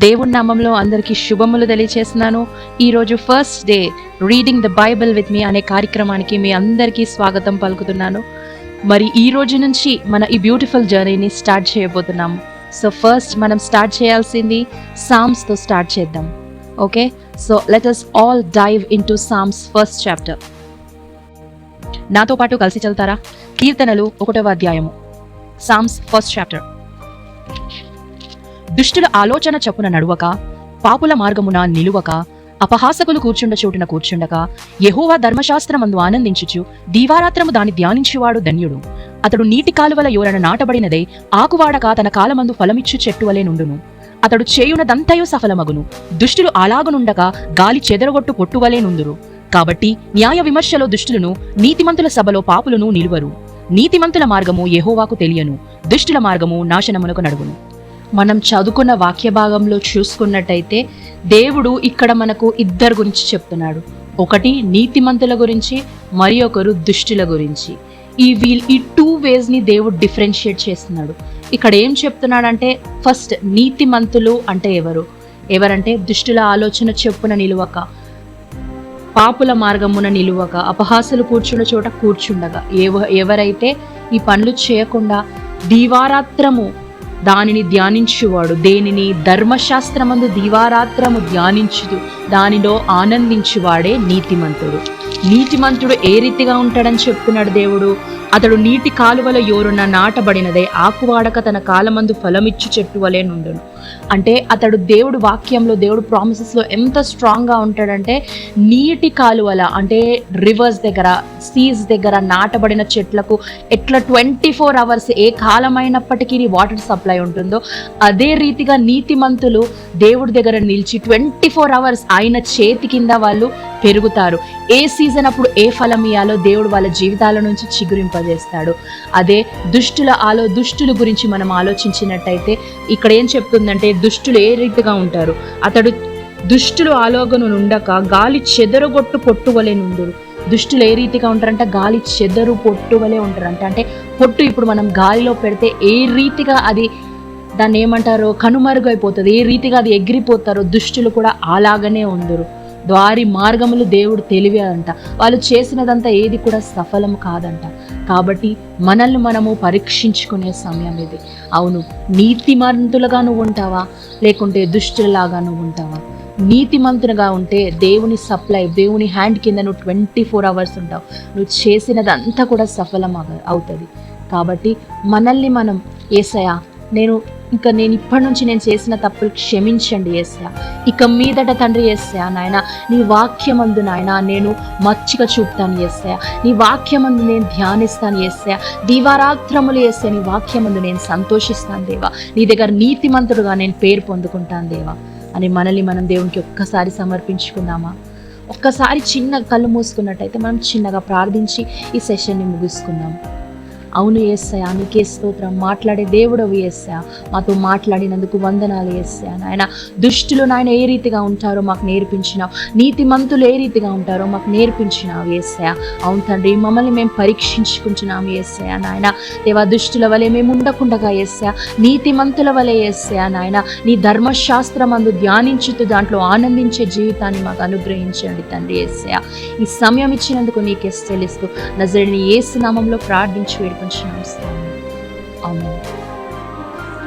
దేవుని నామంలో అందరికీ శుభములు తెలియచేస్తున్నాను. ఈరోజు first day reading the Bible with me అనే కార్యక్రమానికి మీ అందరికీ స్వాగతం పలుకుతున్నాను. మరి ఈ రోజు నుంచి మన ఈ బ్యూటిఫుల్ జర్నీని స్టార్ట్ చేయబోతున్నాము. సో ఫస్ట్ మనం స్టార్ట్ చేయాల్సింది సామ్స్తో స్టార్ట్ చేద్దాం. Okay, so let us all dive into sums first chapter. నాతో పాటు కలిసి చదువుతారా? కీర్తనలు 1వ అధ్యాయము, సామ్స్ ఫస్ట్ చాప్టర్. దుష్టుల ఆలోచన చొప్పున నడువక, పాపుల మార్గమున నిలువక, అపహాసకులు కూర్చుండ చోటున కూర్చుండక, యెహోవా ధర్మశాస్త్రమందు ఆనందించుచు దీవారాత్రము దాని ధ్యానించువాడు ధన్యుడు. అతడు నీటి కాలువల యోరన నాటబడినదై ఆకువాడక తన కాలమందు ఫలమిచ్చు చెట్టు వలె నుండును. అతడు చేయునదంతయు సఫలమగును. దుష్టులు అలాగునుండగా గాలి చెదరగొట్టు పొట్టువలే నుందురు. కాబట్టి న్యాయ విమర్శలో దుష్టులను, నీతిమంతుల సభలో పాపులను నిలువరు. నీతిమంతుల మార్గము యెహోవాకు తెలియను, దుష్టుల మార్గము నాశనమునకు నడువును. మనం చదువుకున్న వాక్య భాగంలో చూసుకున్నట్టయితే దేవుడు ఇక్కడ మనకు ఇద్దరు గురించి చెప్తున్నాడు. ఒకటి నీతిమంతుల గురించి, మరి ఒకరు దుష్టుల గురించి. ఈ 2 వేస్ని దేవుడు డిఫరెన్షియేట్ చేస్తున్నాడు. ఇక్కడ ఏం చెప్తున్నాడంటే, ఫస్ట్ నీతిమంతులు అంటే ఎవరంటే దుష్టుల ఆలోచన చెప్పున నిలువక, పాపుల మార్గమున నిలువక, అపహాసులు కూర్చున్న చోట కూర్చుండగా, ఎవరైతే ఈ పనులు చేయకుండా దీవారాత్రము దానిని ధ్యానించువాడు, దేనిని ధర్మశాస్త్రమందు దీవారాత్రము ధ్యానించుదు దానిలో ఆనందించువాడే నీతిమంతుడు. నీతిమంతుడు ఏ రీతిగా ఉంటాడని చెప్తున్నాడు దేవుడు. అతడు నీటి కాలువల యోరున నాటబడినదే ఆకువాడక తన కాలమందు ఫలమిచ్చు చెట్టు వలె నుండును. అంటే అతడు దేవుడు వాక్యంలో, దేవుడు ప్రామిసెస్లో ఎంత స్ట్రాంగ్గా ఉంటాడంటే, నీటి కాలువల అంటే రివర్స్ దగ్గర, సీస్ దగ్గర నాటబడిన చెట్లకు ఎట్లా 24 hours ఏ కాలమైనప్పటికీ వాటర్ సప్లై ఉంటుందో, అదే రీతిగా నీతిమంతులు దేవుడి దగ్గర నిలిచి 24 hours ఆయన చేతి కింద వాళ్ళు పెరుగుతారు. ఏ సీజన్ అప్పుడు ఏ ఫలం ఇయ్యాలో దేవుడు వాళ్ళ జీవితాల నుంచి చిగురింపజేస్తాడు. అదే దుష్టుల గురించి మనం ఆలోచించినట్టయితే ఇక్కడ ఏం చెప్తుందంటే, దుష్టులు ఏ రీతిగా ఉంటారు. దుష్టులు ఆలోగను ఉండక గాలి చెదరగొట్టు పొట్టువలే నుండురు. దుష్టులు ఏ రీతిగా ఉంటారంటే గాలి చెదరు పొట్టువలే ఉంటారంట. అంటే పొట్టు ఇప్పుడు మనం గాలిలో పెడితే ఏ రీతిగా అది దాన్ని ఏమంటారో కనుమరుగైపోతుంది, ఏ రీతిగా అది ఎగిరిపోతారో దుష్టులు కూడా అలాగనే ఉందరు. వారి మార్గములు దేవుడు తెలివే అంట. వాళ్ళు చేసినదంతా ఏది కూడా సఫలం కాదంట. కాబట్టి మనల్ని మనము పరీక్షించుకునే సమయం ఇది. అవును, నీతిమంతులుగా నువ్వు ఉంటావా, లేకుంటే దుష్టులలాగా నువ్వు ఉంటావా? నీతిమంతునిగా ఉంటే దేవుని సప్లై, దేవుని హ్యాండ్ కింద నువ్వు 24 hours ఉంటావు. నువ్వు చేసినదంతా కూడా సఫలం అవుతుంది. కాబట్టి మనల్ని మనం, యేసయ్యా నేను ఇప్పటి నుంచి నేను చేసిన తప్పులు క్షమించండి యేసయ్యా. ఇక మీదట తండ్రి యేసయ్యా, నాయన నీ వాక్యమందు నాయన నేను మచ్చిక చూపుతాను యేసయ్యా. నీ వాక్యమందు నేను ధ్యానిస్తాను యేసయ్యా. దీవారాత్రములు యేసయ్యా నీ వాక్యమందు నేను సంతోషిస్తాను దేవా. నీ దగ్గర నీతిమంతుడుగా నేను పేరు పొందుకుంటాను దేవా అని మనల్ని మనం దేవునికి ఒక్కసారి సమర్పించుకుందామా? ఒక్కసారి చిన్న కళ్ళు మూసుకున్నట్టయితే మనం చిన్నగా ప్రార్థించి ఈ సెషన్ని ముగిసుకుందాం. అవును యేసయ్యా, నీకే స్తోత్రం. మాట్లాడే దేవుడవు యేసయ్యా, మాతో మాట్లాడినందుకు వందనాలు యేసయ్యా. నాయన దుష్టులు నాయన ఏ రీతిగా ఉంటారో మాకు నేర్పించినావు, నీతిమంతులు ఏ రీతిగా ఉంటారో మాకు నేర్పించినావు యేసయ్యా. అవును తండ్రి, మమ్మల్ని మేము పరీక్షించుకుంటున్నాము యేసయ్యా. నాయన దేవా, దుష్టుల వలె మేము ఉండకుండగా యేసయ్యా, నీతిమంతుల వలె యేసయ్యా నాయన నీ ధర్మశాస్త్రమందు ధ్యానించుతూ దాంట్లో ఆనందించే జీవితాన్ని మాకు అనుగ్రహించండి తండ్రి యేసయ్యా. ఈ సమయం ఇచ్చినందుకు నీకే చెల్లిస్తూ నజరేయుని యేసు నామములో ప్రార్థించి వేడుకుంటున్నాము.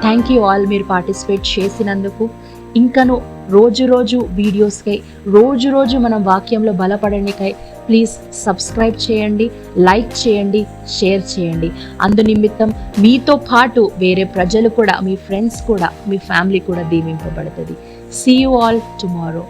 థ్యాంక్ యూ ఆల్, మీరు పార్టిసిపేట్ చేసినందుకు. ఇంకను రోజు వీడియోస్కై, రోజు మనం వాక్యంలో బలపడడానికై ప్లీజ్ సబ్స్క్రైబ్ చేయండి, లైక్ చేయండి, షేర్ చేయండి. అందు నిమిత్తం మీతో పాటు వేరే ప్రజలు కూడా, మీ ఫ్రెండ్స్ కూడా, మీ ఫ్యామిలీ కూడా దీవింపబడుతుంది. See you all tomorrow.